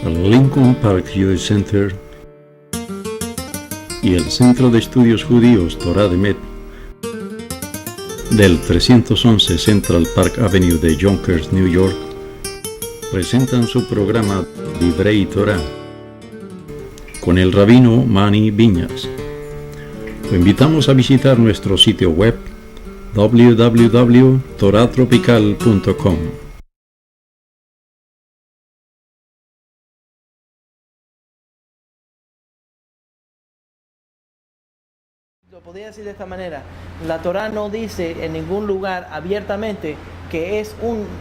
El Lincoln Park Youth Center y el Centro de Estudios Judíos Torah de Met del 311 Central Park Avenue de Yonkers, New York, presentan su programa Divrei Torah con el rabino Mani Viñas. Lo invitamos a visitar nuestro sitio web www.toratropical.com. Lo podría decir de esta manera: la Torah no dice en ningún lugar abiertamente que es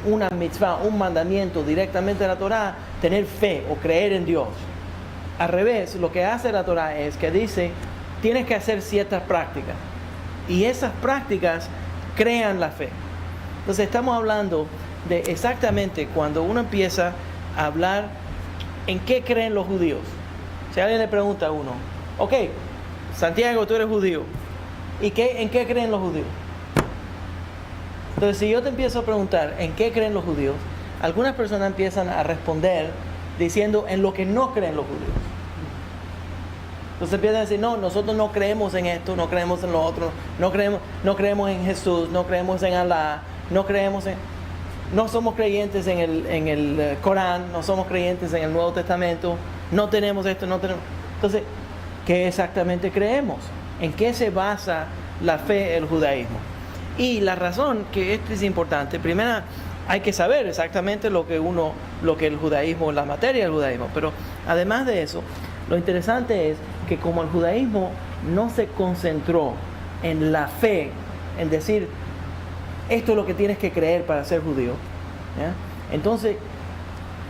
una mitzvah, un mandamiento directamente de la Torah, tener fe o creer en Dios. Al revés, lo que hace la Torah es que dice, tienes que hacer ciertas prácticas, y esas prácticas crean la fe. Entonces estamos hablando de exactamente cuando uno empieza a hablar en qué creen los judíos. Si alguien le pregunta a uno, ok, Santiago, tú eres judío, ¿y en qué creen los judíos? Entonces, si yo te empiezo a preguntar en qué creen los judíos, algunas personas empiezan a responder diciendo en lo que no creen los judíos. Entonces empiezan a decir, no, nosotros no creemos en esto, no creemos en lo otro, no creemos en Jesús, no creemos en Alá, no somos creyentes en el Corán, no somos creyentes en el Nuevo Testamento, no tenemos esto, no tenemos. Entonces, ¿qué exactamente creemos? ¿En qué se basa la fe del judaísmo? Y la razón que esto es importante, primero hay que saber exactamente lo que el judaísmo, la materia del judaísmo, pero además de eso, lo interesante es que como el judaísmo no se concentró en la fe, en decir, esto es lo que tienes que creer para ser judío, ¿ya? Entonces,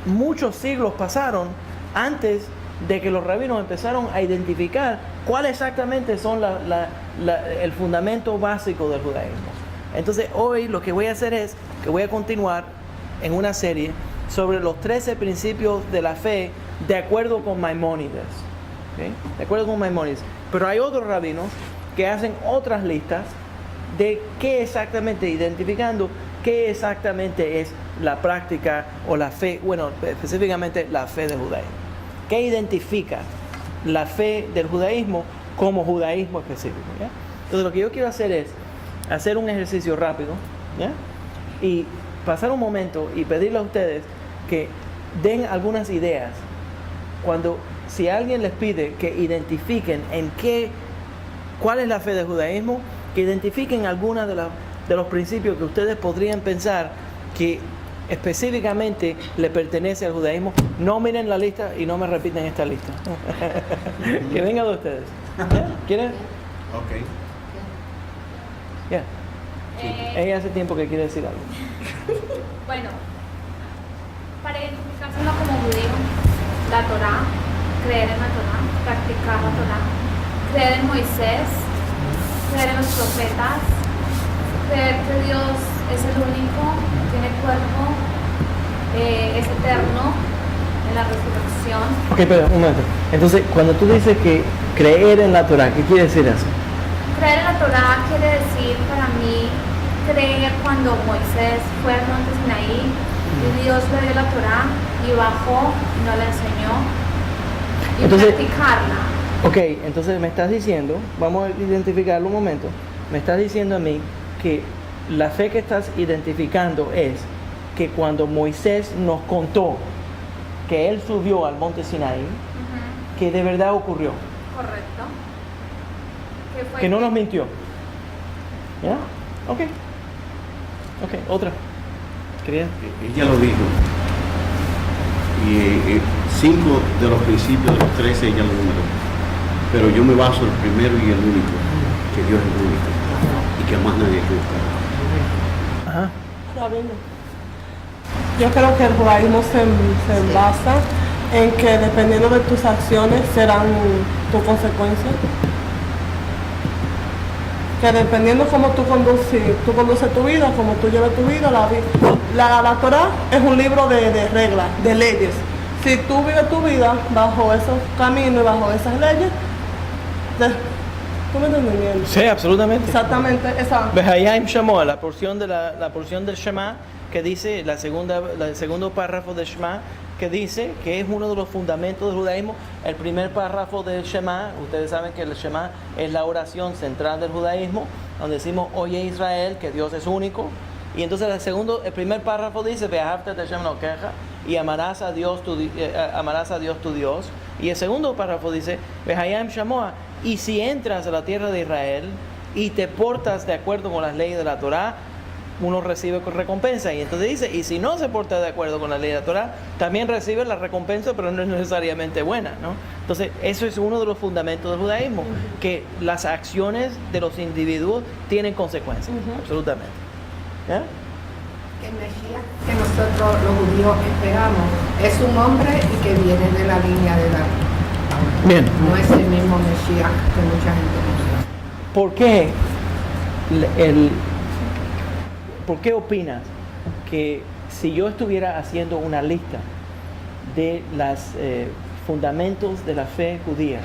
muchos siglos pasaron antes de que los rabinos empezaron a identificar cuál exactamente son el fundamento básico del judaísmo. Entonces hoy lo que voy a hacer es que voy a continuar en una serie sobre los 13 principios de la fe de acuerdo con Maimónides, ¿okay? De acuerdo con Maimónides. Pero hay otros rabinos que hacen otras listas de qué exactamente, identificando qué exactamente es la práctica o la fe, bueno, específicamente la fe del judaísmo. ¿Qué identifica la fe del judaísmo como judaísmo específico? ¿Ya? Entonces lo que yo quiero hacer es hacer un ejercicio rápido, ¿ya? Y pasar un momento y pedirle a ustedes que den algunas ideas. Si alguien les pide que identifiquen cuál es la fe del judaísmo, que identifiquen algunas de los principios que ustedes podrían pensar que específicamente le pertenece al judaísmo. No miren la lista y no me repiten esta lista. Que venga de ustedes. ¿Ya? ¿Quieren? Ok. Ya. Ella hace tiempo que quiere decir algo. Bueno, para identificarse uno como judío, la Torah, creer en la Torah, practicar la Torah, creer en Moisés, creer en los profetas, creer que Dios es el único, tiene cuerpo, es eterno en la resurrección. Ok, pero un momento. Entonces, cuando tú dices que creer en la Torah, ¿qué quiere decir eso? Creer en la Torah quiere decir para mí creer cuando Moisés fue al monte Sinaí y Dios le dio la Torah y bajó y nos la enseñó y Entonces, practicarla. Ok, entonces me estás diciendo, vamos a identificarlo un momento, me estás diciendo a mí que la fe que estás identificando es que cuando Moisés nos contó que él subió al monte Sinaí, que de verdad ocurrió. Correcto. Que no nos mintió. ¿Ya? Ok. Ok, otra. ¿Quería? Ella lo dijo. Y 5 de los principios de los 13 ella lo numeró. Pero yo me baso en el primero y el único, que Dios es el único y que más nadie puede buscar. Ajá. Yo creo que el judaísmo se basa en que dependiendo de tus acciones serán tus consecuencias. Que dependiendo cómo tú conduces tu vida, cómo tú llevas tu vida, la Torah es un libro de reglas, de leyes. Si tú vives tu vida bajo esos caminos y bajo esas leyes, ¿Tú me estás entendiendo? Sí, absolutamente. Exactamente, esa. Behayim Shamoa, la porción del Shema que dice, el segundo párrafo del Shema que dice que es uno de los fundamentos del judaísmo. El primer párrafo del Shema, ustedes saben que el Shema es la oración central del judaísmo, donde decimos, oye Israel, que Dios es único. Y entonces el primer párrafo dice, Ve'ahavta et Hashem Elokecha, y amarás a Dios tu Dios. Y el segundo párrafo dice, Behayim Shamoa, y si entras a la tierra de Israel y te portas de acuerdo con las leyes de la Torá, uno recibe recompensa. Y entonces dice, y si no se porta de acuerdo con la ley de la Torá, también recibe la recompensa, pero no es necesariamente buena, ¿no? Entonces, eso es uno de los fundamentos del judaísmo, que las acciones de los individuos tienen consecuencias, absolutamente. ¿Eh? El Mesías que nosotros los judíos esperamos es un hombre y que viene de la línea de David. Bien. No es el mismo Mesías que mucha gente piensa. ¿Por qué opinas que si yo estuviera haciendo una lista de los fundamentos de la fe judía,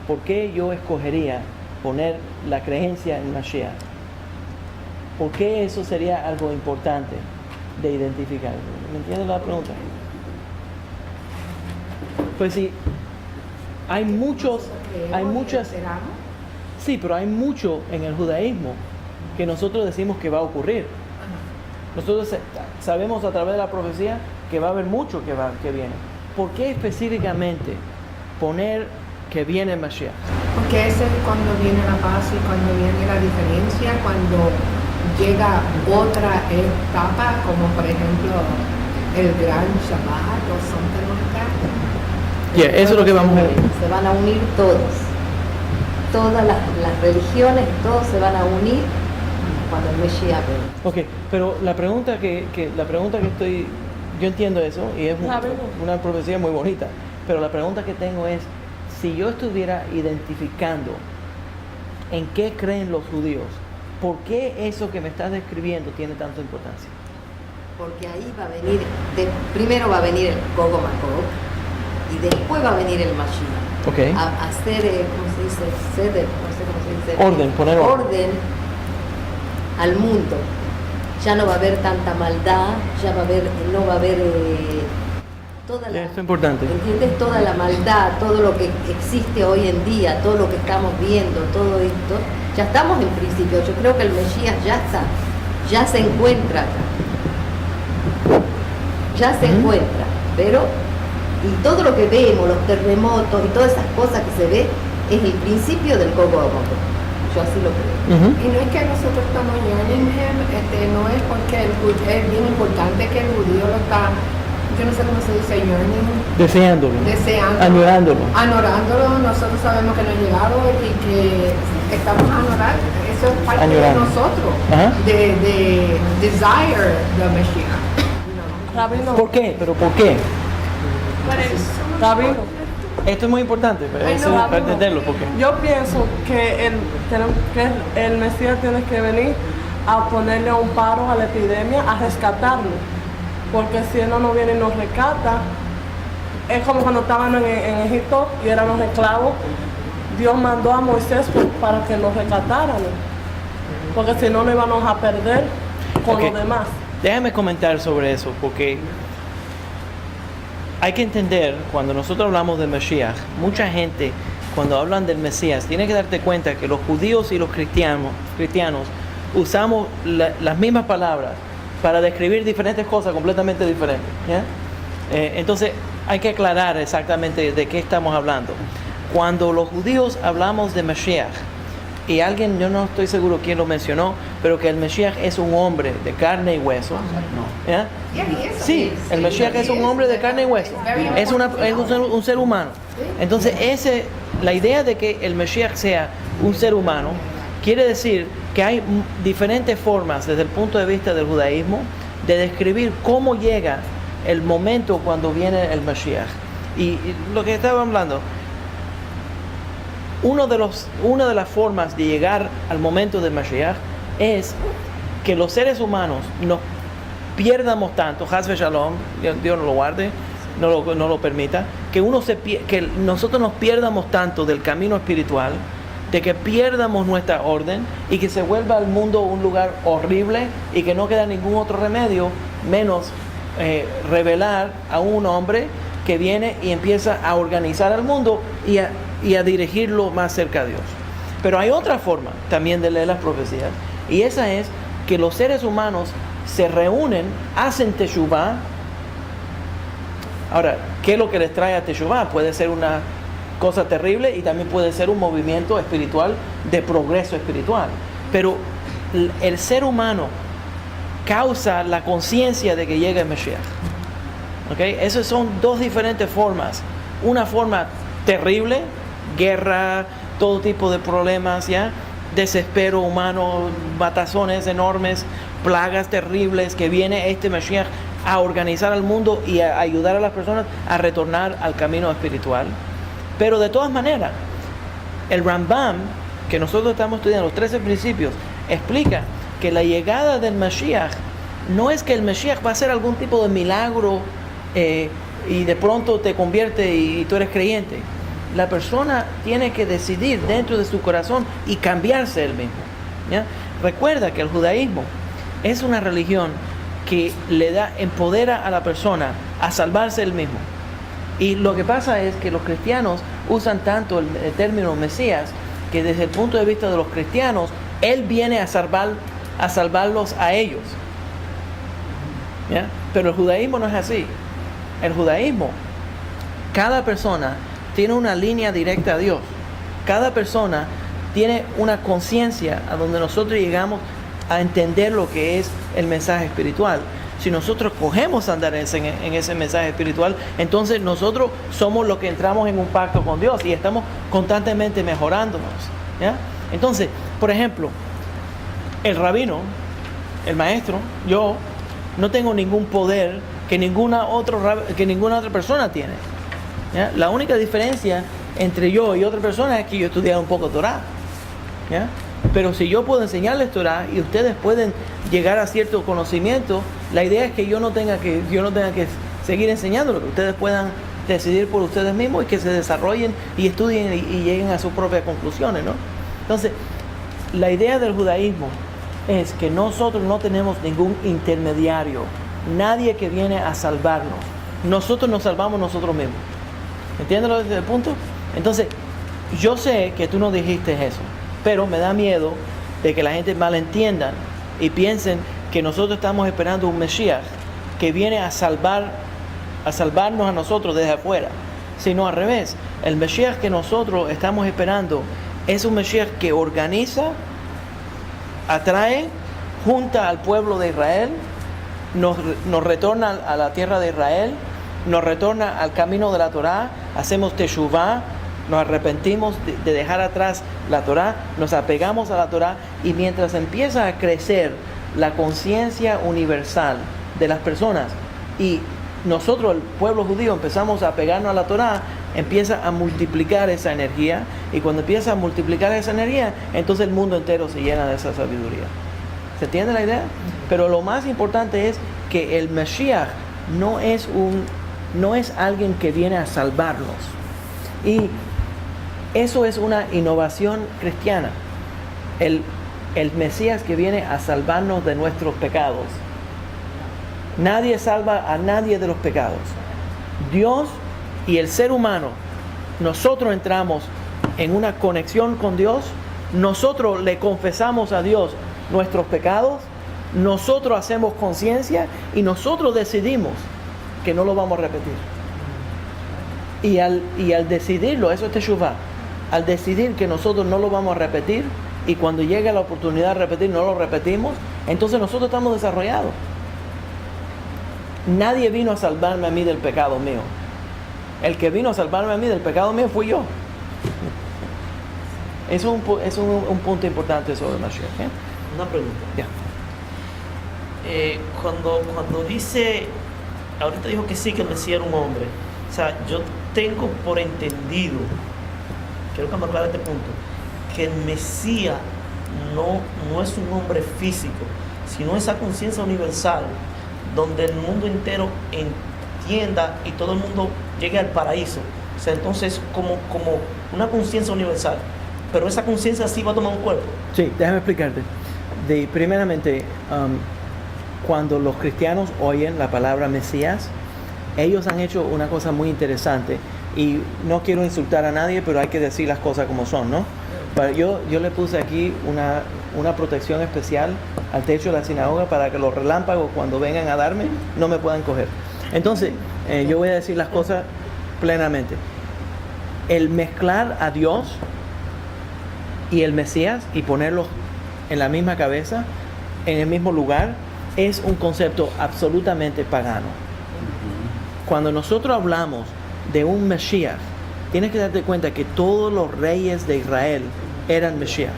por qué yo escogería poner la creencia en Mashiach? ¿Por qué eso sería algo importante de identificar? ¿Me entiendes la pregunta? Pues sí, hay muchas, sí, pero hay mucho en el judaísmo que nosotros decimos que va a ocurrir. Nosotros sabemos a través de la profecía que va a haber mucho que viene. ¿Por qué específicamente poner que viene Mashiach? Porque ese es cuando viene la paz y cuando viene la diferencia, cuando llega otra etapa, como por ejemplo el gran Shabbat o Santa Monica. Eso es lo que vamos a ver. Se van a unir todas las religiones, todos se van a unir cuando el Mesías venga. Ok, pero la pregunta que yo entiendo eso y es una profecía muy bonita, pero la pregunta que tengo es, si yo estuviera identificando en qué creen los judíos, ¿por qué eso que me estás describiendo tiene tanta importancia? Porque ahí va a venir, primero va a venir el Gog Magog y después va a venir el Mashiach. Okay. A hacer, ¿cómo se dice? Seder, no sé cómo se dice. Orden, poner orden al mundo. Ya no va a haber tanta maldad, no va a haber toda la... Esto es importante. ¿Entiendes? Toda la maldad, todo lo que existe hoy en día, todo lo que estamos viendo, todo esto, ya estamos en principio. Yo creo que el Mesías ya se encuentra acá. Ya se encuentra, pero y todo lo que vemos, los terremotos y todas esas cosas que se ve, es el principio del Gog Magog. Yo así lo creo. Y no es que nosotros estamos yearning him, no es porque es bien importante que el judío lo está, yo no sé cómo se dice, yearning. Deseándolo. Añorándolo. Nosotros sabemos que no ha llegado y que estamos añorando. Eso es parte de nosotros, de desire the Mashiach. Rabino. ¿Por qué? ¿Pero por qué? Rabino. Esto es muy importante, para entenderlo. ¿Por qué? Yo pienso que el Mesías tiene que venir a ponerle un paro a la epidemia, a rescatarlo. Porque si él no viene y nos rescata, es como cuando estaban en Egipto y éramos esclavos. Dios mandó a Moisés para que nos rescataran. Porque si no, nos íbamos a perder con los demás. Déjame comentar sobre eso, porque hay que entender, cuando nosotros hablamos del Mesías, mucha gente, cuando hablan del Mesías, tiene que darte cuenta que los judíos y los cristianos usamos las mismas palabras para describir diferentes cosas completamente diferentes. ¿Ya? Entonces, hay que aclarar exactamente de qué estamos hablando. Cuando los judíos hablamos de Mesías, y alguien, yo no estoy seguro quién lo mencionó, pero que el Mesías es un hombre de carne y hueso. ¿Ya? Sí, el Mesías es un hombre de carne y hueso. Es un ser humano. Entonces, la idea de que el Mesías sea un ser humano quiere decir que hay diferentes formas desde el punto de vista del judaísmo de describir cómo llega el momento cuando viene el Mesías. Y lo que estaba hablando, una de las formas de llegar al momento del Mashiach es que los seres humanos nos pierdamos tanto, Hasbe Shalom, Dios no lo guarde, no lo permita, que nosotros nos pierdamos tanto del camino espiritual de que pierdamos nuestra orden y que se vuelva el mundo un lugar horrible y que no queda ningún otro remedio menos revelar a un hombre que viene y empieza a organizar el mundo y a dirigirlo más cerca de Dios. Pero hay otra forma también de leer las profecías, y esa es que los seres humanos se reúnen, hacen teshuvah. Ahora, ¿qué es lo que les trae a teshuvah? Puede ser una cosa terrible y también puede ser un movimiento espiritual de progreso espiritual. Pero el ser humano causa la conciencia de que llega el Mashiach. ¿Okay? Esas son dos diferentes formas. Una forma terrible, guerra, todo tipo de problemas, ¿ya? Desespero humano, matazones enormes, plagas terribles, que viene este Mashiach a organizar al mundo y a ayudar a las personas a retornar al camino espiritual. Pero de todas maneras, el Rambam, que nosotros estamos estudiando, los 13 principios, explica que la llegada del Mashiach no es que el Mashiach va a hacer algún tipo de milagro y de pronto te convierte y tú eres creyente. La persona tiene que decidir dentro de su corazón y cambiarse él mismo, ¿ya? Recuerda que el judaísmo es una religión que empodera a la persona a salvarse él mismo. Y lo que pasa es que los cristianos usan tanto el término Mesías, que desde el punto de vista de los cristianos, Él viene a salvarlos a ellos. ¿Ya? Pero el judaísmo no es así. El judaísmo, cada persona tiene una línea directa a Dios. Cada persona tiene una conciencia a donde nosotros llegamos a entender lo que es el mensaje espiritual. Si nosotros cogemos a andar en ese mensaje espiritual, entonces nosotros somos los que entramos en un pacto con Dios y estamos constantemente mejorándonos, ¿ya? Entonces, por ejemplo, el rabino, el maestro, yo no tengo ningún poder que ninguna otra persona tiene, ¿ya? La única diferencia entre yo y otra persona es que yo he estudiado un poco Torah, ¿ya? Pero si yo puedo enseñarles Torah y ustedes pueden llegar a cierto conocimiento, la idea es que yo no tenga que seguir enseñándolo, que ustedes puedan decidir por ustedes mismos y que se desarrollen y estudien y lleguen a sus propias conclusiones, ¿no? Entonces, la idea del judaísmo es que nosotros no tenemos ningún intermediario, nadie que viene a salvarnos. Nosotros nos salvamos nosotros mismos. ¿Entiendes desde el punto? Entonces, yo sé que tú no dijiste eso, pero me da miedo de que la gente malentienda y piensen que nosotros estamos esperando un Mesías que viene a salvarnos a nosotros desde afuera, sino al revés. El Mesías que nosotros estamos esperando es un Mesías que organiza, atrae, junta al pueblo de Israel, nos retorna a la tierra de Israel, nos retorna al camino de la Torá, hacemos teshuvah, nos arrepentimos de dejar atrás la Torá, nos apegamos a la Torá, y mientras empieza a crecer la conciencia universal de las personas y nosotros, el pueblo judío, empezamos a apegarnos a la Torá, empieza a multiplicar esa energía, y cuando empieza a multiplicar esa energía, entonces el mundo entero se llena de esa sabiduría. ¿Se entiende la idea? Pero lo más importante es que el Mashiach no es alguien que viene a salvarnos. Y eso es una innovación cristiana. El Mesías que viene a salvarnos de nuestros pecados. Nadie salva a nadie de los pecados. Dios y el ser humano, nosotros entramos en una conexión con Dios, nosotros le confesamos a Dios nuestros pecados, nosotros hacemos conciencia y nosotros decidimos que no lo vamos a repetir. Y al decidirlo, eso es teshuvah, al decidir que nosotros no lo vamos a repetir, y cuando llegue la oportunidad de repetir no lo repetimos, entonces nosotros estamos desarrollados. Nadie vino a salvarme a mí del pecado mío. El que vino a salvarme a mí del pecado mío fui yo. Es un punto importante sobre Mashiach, ¿eh? Una pregunta. Ya. Cuando dice, ahorita dijo que sí, que el Mesías era un hombre. O sea, yo tengo por entendido, quiero que me aclare este punto, que el Mesías no es un hombre físico, sino esa conciencia universal donde el mundo entero entienda y todo el mundo llegue al paraíso. O sea, entonces como una conciencia universal. pero esa conciencia sí va a tomar un cuerpo. Sí, déjame explicarte. Primeramente, cuando los cristianos oyen la palabra Mesías, ellos han hecho una cosa muy interesante, y no quiero insultar a nadie, pero hay que decir las cosas como son, ¿no? Pero yo le puse aquí una protección especial al techo de la sinagoga para que los relámpagos, cuando vengan a darme, no me puedan coger. Entonces, yo voy a decir las cosas plenamente. El mezclar a Dios y el Mesías y ponerlos en la misma cabeza, en el mismo lugar, es un concepto absolutamente pagano. Cuando nosotros hablamos de un Mesías, tienes que darte cuenta que todos los reyes de Israel eran Mesías.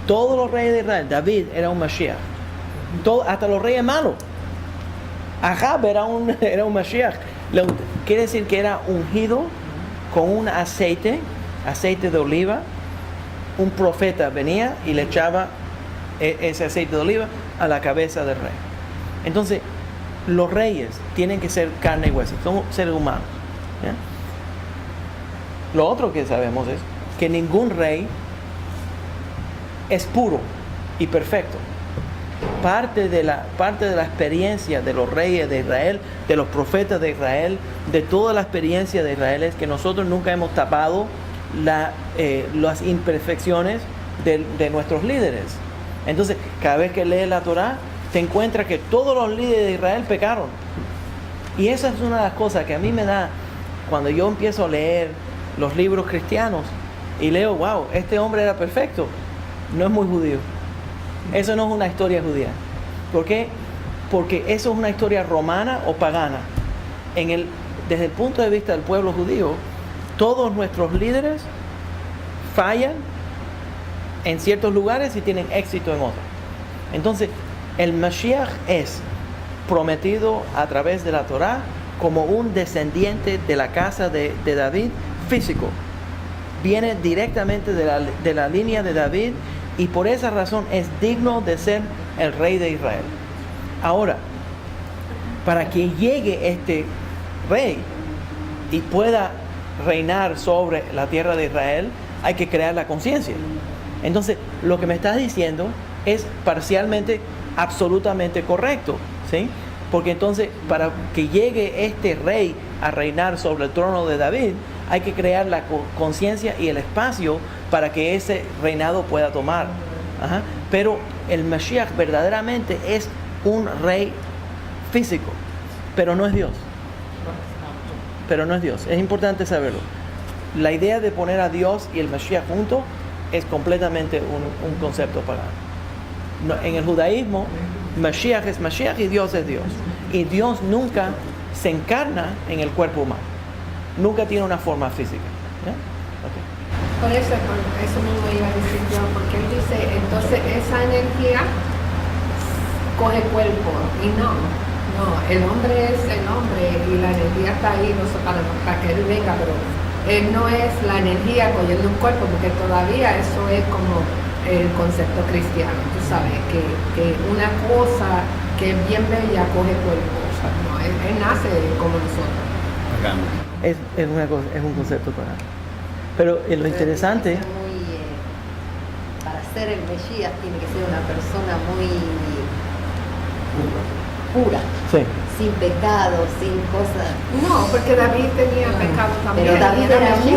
Todos los reyes de Israel, David era un Mesías. Hasta los reyes malos. Ahab era un Mesías. Quiere decir que era ungido con un aceite de oliva. Un profeta venía y le echaba ese aceite de oliva a la cabeza del rey. Entonces, los reyes tienen que ser carne y hueso, son seres humanos, ¿ya? Lo otro que sabemos es que ningún rey es puro y perfecto. Parte de la experiencia de los reyes de Israel, de los profetas de Israel, de toda la experiencia de Israel, es que nosotros nunca hemos tapado las imperfecciones de nuestros líderes. Entonces, cada vez que lees la Torá, te encuentras que todos los líderes de Israel pecaron. Y esa es una de las cosas que a mí me da cuando yo empiezo a leer los libros cristianos y leo, wow, este hombre era perfecto. No es muy judío. Eso no es una historia judía. ¿Por qué? Porque eso es una historia romana o pagana. Desde el punto de vista del pueblo judío, todos nuestros líderes fallan en ciertos lugares y tienen éxito en otros. Entonces, el Mashiach es prometido a través de la Torá como un descendiente de la casa de David físico. Viene directamente de la línea de David, y por esa razón es digno de ser el rey de Israel. Ahora, para que llegue este rey y pueda reinar sobre la tierra de Israel, hay que crear la conciencia. Entonces, lo que me estás diciendo es parcialmente absolutamente correcto, ¿sí? Porque entonces, para que llegue este rey a reinar sobre el trono de David, hay que crear la conciencia y el espacio para que ese reinado pueda tomar. Ajá. Pero el Mashiach verdaderamente es un rey físico, pero no es Dios. Pero no es Dios. Es importante saberlo. La idea de poner a Dios y el Mashiach juntos es completamente un concepto pagano. No, en el judaísmo, Mashiach es Mashiach y Dios es Dios. Y Dios nunca se encarna en el cuerpo humano. Nunca tiene una forma física. ¿Ya? Okay. Por eso mismo iba a decir yo, porque él dice, entonces esa energía coge cuerpo, y no, el hombre es el hombre y la energía está ahí, no sé, para que él venga, pero él no es la energía cogiendo un cuerpo, porque todavía eso es como el concepto cristiano, tú sabes, que una cosa que es bien bella coge cuerpo, o sea, no, él nace como nosotros. Es un concepto pagano. Pero lo interesante... Para ser el Mesías tiene que ser una persona muy pura, sí, sin pecado, sin cosas. No, porque David tenía pecado también. Pero David era muy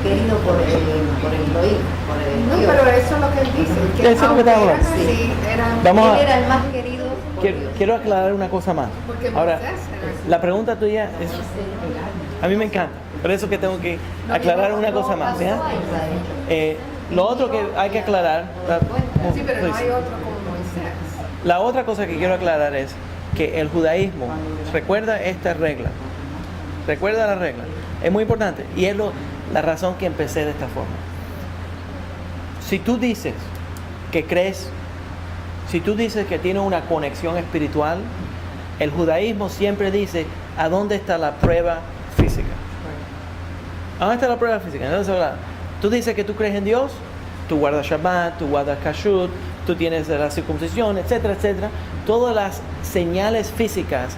querido por el Elohim, por el no, Dios. pero eso es lo que él dice. Que eso es lo que estamos hablando. Sí, él era el más querido por Dios. Quiero aclarar una cosa más. Ahora, la pregunta tuya es... A mí me encanta, por eso que tengo que aclarar una cosa más. Lo otro que hay que aclarar... Sí, pero no hay otro como Moisés. La otra cosa que quiero aclarar es que el judaísmo recuerda esta regla. Recuerda la regla. Es muy importante y es la razón que empecé de esta forma. Si tú dices que crees, si tú dices que tienes una conexión espiritual, el judaísmo siempre dice, ¿a dónde está la prueba física? ¿A dónde está la prueba física? Entonces, tú dices que tú crees en Dios, tú guardas Shabbat, tú guardas Kashrut, tú tienes la circuncisión, etcétera, etcétera. Todas las señales físicas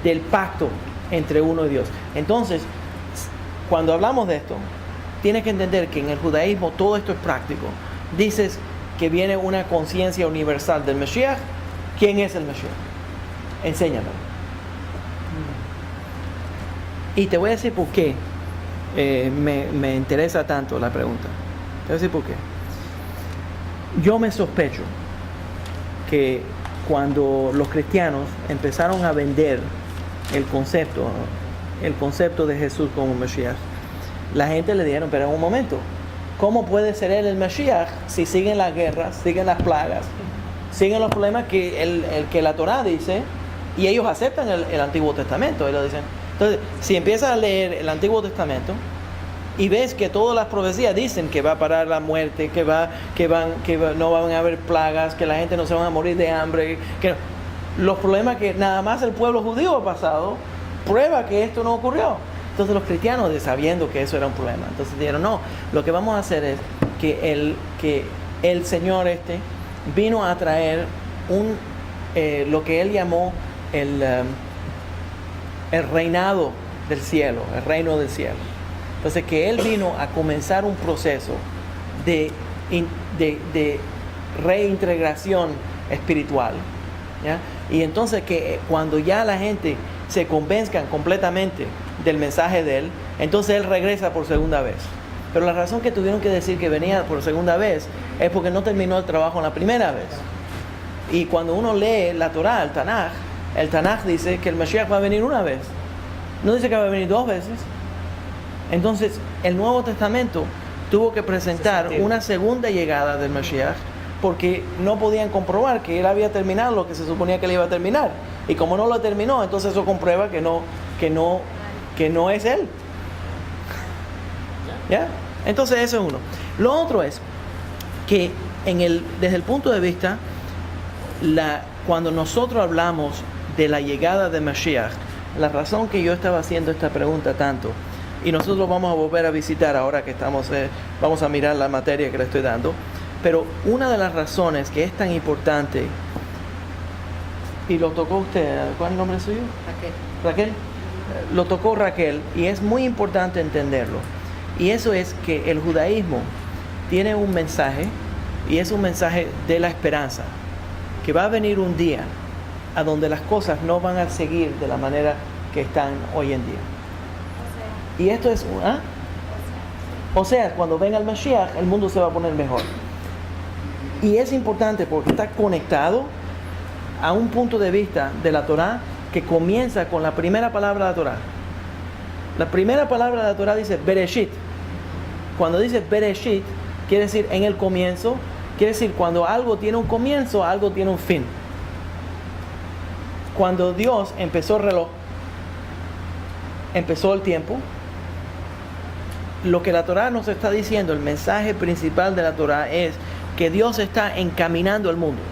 del pacto entre uno y Dios. Entonces, cuando hablamos de esto, tienes que entender que en el judaísmo todo esto es práctico. Dices que viene una conciencia universal del Mashiach. ¿Quién es el Mashiach? Enséñamelo. Y te voy a decir por qué me interesa tanto la pregunta. Te voy a decir por qué. Yo me sospecho que cuando los cristianos empezaron a vender el concepto de Jesús como Mashiach, la gente le dijeron, pero en un momento, ¿cómo puede ser él el Mashiach si siguen las guerras, siguen las plagas, siguen los problemas que la Torá dice, y ellos aceptan el Antiguo Testamento? Ellos dicen. Entonces, si empiezas a leer el Antiguo Testamento y ves que todas las profecías dicen que va a parar la muerte, que no van a haber plagas, que la gente no se van a morir de hambre, que los problemas que nada más el pueblo judío ha pasado, prueba que esto no ocurrió. Entonces los cristianos, sabiendo que eso era un problema, entonces dijeron, no, lo que vamos a hacer es que el Señor vino a traer lo que él llamó el reinado del cielo, el reino del cielo. Entonces que él vino a comenzar un proceso de reintegración espiritual, ¿ya? Y entonces que cuando ya la gente se convenzcan completamente del mensaje de él, entonces él regresa por segunda vez. Pero la razón que tuvieron que decir que venía por segunda vez es porque no terminó el trabajo en la primera vez. Y cuando uno lee la Torá, el Tanaj dice que el Mashiach va a venir una vez, no dice que va a venir 2 veces. Entonces el Nuevo Testamento tuvo que presentar una segunda llegada del Mashiach, porque no podían comprobar que él había terminado lo que se suponía que él iba a terminar, y como no lo terminó, entonces eso comprueba que no es él. ¿Ya? Entonces eso es uno. Lo otro es que desde el punto de vista, cuando nosotros hablamos de la llegada de Mashiach, la razón que yo estaba haciendo esta pregunta tanto, y nosotros vamos a volver a visitar ahora que vamos a mirar la materia que le estoy dando, pero una de las razones que es tan importante, y lo tocó usted, ¿cuál es el nombre suyo? Raquel. Lo tocó Raquel, y es muy importante entenderlo, y eso es que el judaísmo tiene un mensaje, y es un mensaje de la esperanza, que va a venir un día a donde las cosas no van a seguir de la manera que están hoy en día. Y esto es, o sea, cuando venga el Mashiach, el mundo se va a poner mejor. Y es importante porque está conectado a un punto de vista de la Torá que comienza con la primera palabra de la Torá. La primera palabra de la Torá dice Bereshit. Cuando dice Bereshit, quiere decir en el comienzo, quiere decir cuando algo tiene un comienzo, algo tiene un fin. Cuando Dios empezó el reloj, empezó el tiempo, lo que la Torá nos está diciendo, el mensaje principal de la Torá es que Dios está encaminando el mundo.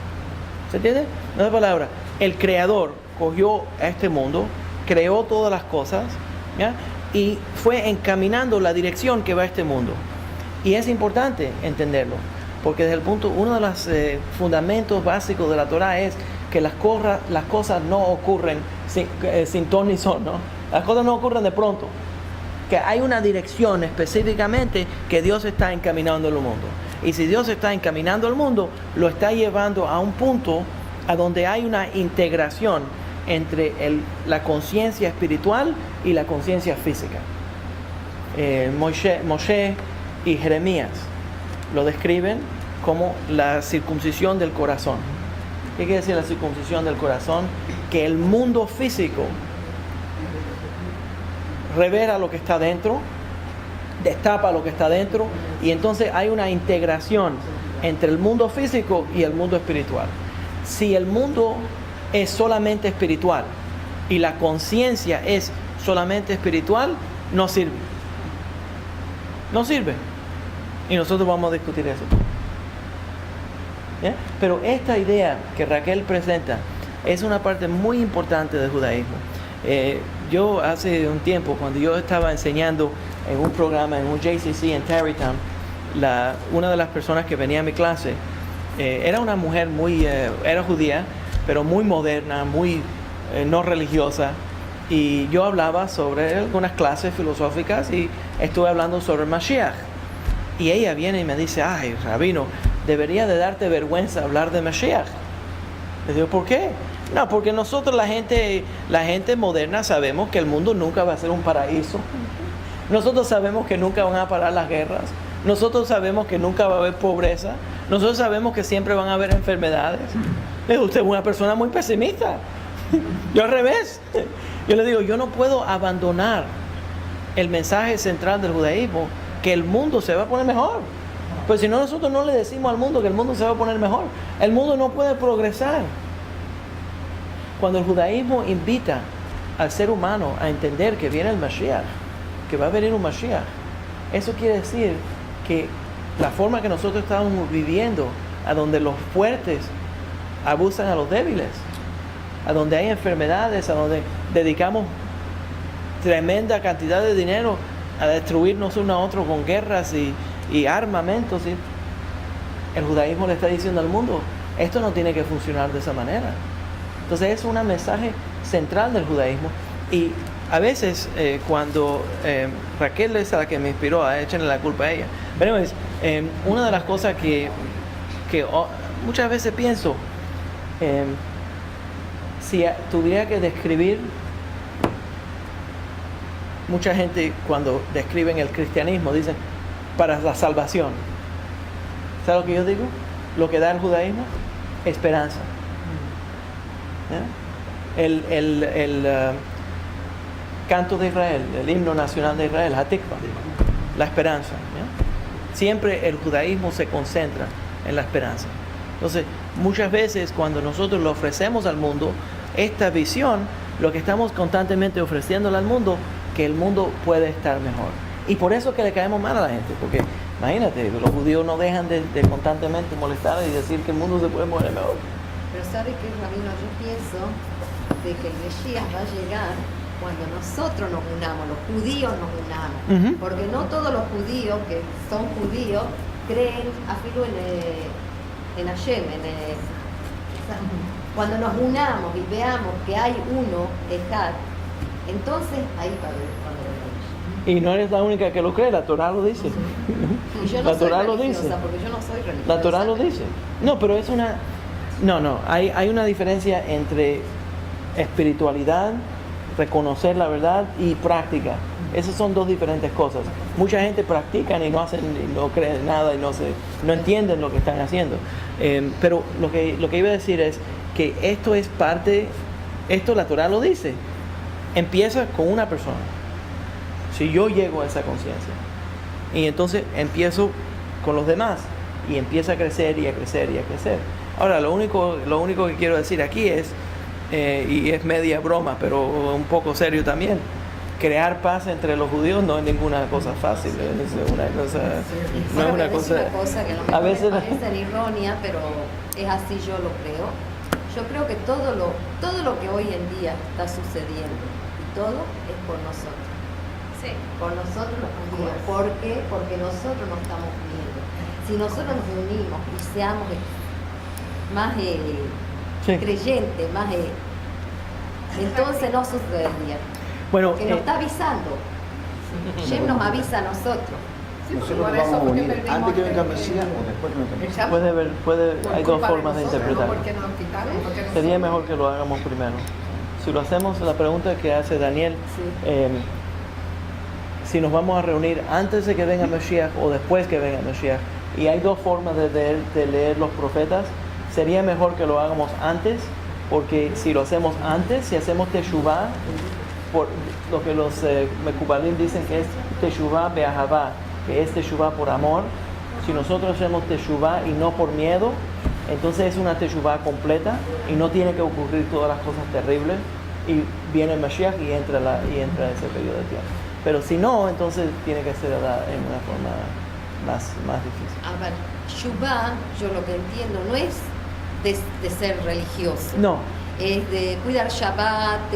¿Se entiende? En otras palabras, el Creador cogió a este mundo, creó todas las cosas, ¿ya? Y fue encaminando la dirección que va a este mundo. Y es importante entenderlo, porque desde el uno de los fundamentos básicos de la Torá es que las cosas no ocurren sin ton ni son, ¿no? Las cosas no ocurren de pronto. Que hay una dirección específicamente que Dios está encaminando el mundo. Y si Dios está encaminando el mundo, lo está llevando a un punto a donde hay una integración entre la conciencia espiritual y la conciencia física. Moshe y Jeremías lo describen como la circuncisión del corazón. ¿Qué quiere decir la circuncisión del corazón? Que el mundo físico revela lo que está dentro, destapa lo que está dentro, y entonces hay una integración entre el mundo físico y el mundo espiritual. Si el mundo es solamente espiritual y la conciencia es solamente espiritual, no sirve. No sirve. Y nosotros vamos a discutir eso. ¿Ya? Pero esta idea que Raquel presenta es una parte muy importante del judaísmo. Yo hace un tiempo, cuando yo estaba enseñando en un programa, en un JCC en Tarrytown, una de las personas que venía a mi clase era una mujer era judía, pero muy moderna, muy no religiosa, y yo hablaba sobre algunas clases filosóficas y estuve hablando sobre Mashiach. Y ella viene y me dice, ay, rabino, debería de darte vergüenza hablar de Mashiach. Le digo, ¿por qué? No, porque nosotros la gente moderna sabemos que el mundo nunca va a ser un paraíso. Nosotros sabemos que nunca van a parar las guerras. Nosotros sabemos que nunca va a haber pobreza. Nosotros sabemos que siempre van a haber enfermedades. Usted es una persona muy pesimista. Yo al revés. Yo le digo, yo no puedo abandonar el mensaje central del judaísmo, que el mundo se va a poner mejor. Pues si no, nosotros no le decimos al mundo que el mundo se va a poner mejor, el mundo no puede progresar. Cuando el judaísmo invita al ser humano a entender que viene el Mashiach, que va a venir un Mashiach, eso quiere decir que la forma que nosotros estamos viviendo, a donde los fuertes abusan a los débiles, a donde hay enfermedades, a donde dedicamos tremenda cantidad de dinero a destruirnos uno a otro con guerras y armamentos, ¿sí? El judaísmo le está diciendo al mundo, esto no tiene que funcionar de esa manera. Entonces es un mensaje central del judaísmo. Y a veces cuando Raquel es la que me inspiró, échenle la culpa a ella, pero una de las cosas que muchas veces pienso, si tuviera que describir, mucha gente cuando describen el cristianismo dicen para la salvación. ¿Sabes lo que yo digo? Lo que da el judaísmo, esperanza. ¿Ya? El canto de Israel, el himno nacional de Israel, Hatikva, la esperanza. ¿Ya? Siempre el judaísmo se concentra en la esperanza. Entonces, muchas veces cuando nosotros le ofrecemos al mundo esta visión, lo que estamos constantemente ofreciéndole al mundo, que el mundo puede estar mejor. Y por eso que le caemos mal a la gente, porque imagínate, los judíos no dejan de constantemente molestar y decir que el mundo se puede mover mejor. Pero ¿sabe qué, rabino? Yo pienso de que el Mesías va a llegar cuando nosotros nos unamos, los judíos nos unamos. Porque no todos los judíos que son judíos creen afilo en Hashem, cuando nos unamos y veamos que hay uno, Ejad, entonces ahí va a haber. Y no eres la única que lo cree, la Torah lo dice. Y yo no la Torah lo dice. Porque yo no soy religiosa. La Torah lo dice. No, pero es una... No, hay una diferencia entre espiritualidad, reconocer la verdad y práctica. Esas son dos diferentes cosas. Mucha gente practica y no hacen, y no creen nada y no entienden lo que están haciendo. Pero lo que iba a decir es que esto es parte, esto la Torah lo dice. Empieza con una persona. Si yo llego a esa conciencia y entonces empiezo con los demás y empieza a crecer y a crecer y a crecer. Ahora, lo único que quiero decir aquí es, y es media broma, pero un poco serio también, crear paz entre los judíos no es ninguna cosa fácil, es una cosa, no es una cosa, es una cosa que a veces parece ironía, pero es así, yo lo creo. Yo creo que todo lo que hoy en día está sucediendo, y todo es por nosotros. Sí. Por nosotros los judíos. ¿Por qué? Porque nosotros nos estamos uniendo. Si nosotros nos unimos y seamos más creyentes, más entonces no sucedería. Bueno, que nos está avisando. Shem nos avisa a nosotros. Sí, Nosotros por nos eso vamos a porque unir perdimos antes que venga el- Mesías o después que venga Mesías. hay dos formas de interpretar. Porque nos quitaron, porque nosotros- Sería mejor que lo hagamos primero. Si lo hacemos, la pregunta que hace Daniel, si nos vamos a reunir antes de que venga Mashiach o después que venga Mashiach, y hay dos formas de leer los profetas, sería mejor que lo hagamos antes, porque si lo hacemos antes, si hacemos Teshuvah, por lo que los Mekubalim dicen que es Teshuvah be'ahavá, que es Teshuvah por amor, si nosotros hacemos Teshuvah y no por miedo, entonces es una Teshuvah completa y no tiene que ocurrir todas las cosas terribles y viene el Mashiach y entra ese periodo de tiempo. Pero si no, entonces tiene que ser en una forma más difícil. A ver, Shuvah, yo lo que entiendo, no es de ser religioso. No. Es de cuidar Shabbat,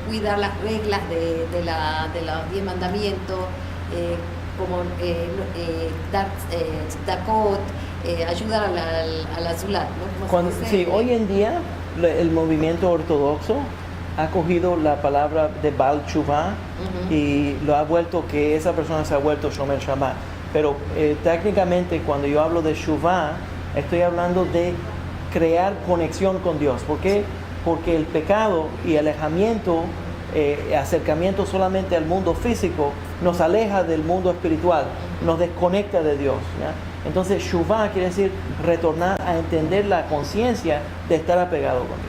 cuidar las reglas de los 10 mandamientos, como dar tzedakot, ayudar a la Zulat, ¿no? Sí, hoy en día el movimiento ortodoxo ha cogido la palabra de Baal Tshuva y lo ha vuelto que esa persona se ha vuelto Shomer Shabbat. Pero técnicamente cuando yo hablo de Tshuva, estoy hablando de crear conexión con Dios. ¿Por qué? Porque el pecado y alejamiento, acercamiento solamente al mundo físico, nos aleja del mundo espiritual, nos desconecta de Dios, ¿ya? Entonces, Shuvah quiere decir retornar a entender la conciencia de estar apegado con Dios.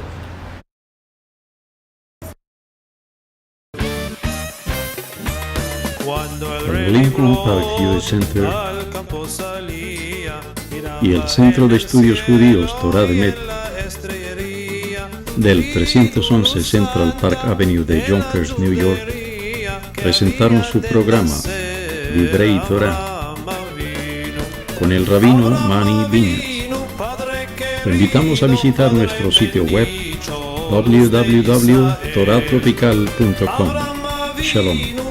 El Lincoln Park Jewish Center y el Centro de Estudios Judíos Torah de Met del 311 Central Park Avenue de Yonkers, New York, presentaron su programa Divrei Torah con el rabino Mani Viñas. Te invitamos a visitar nuestro sitio web www.toratropical.com. Shalom.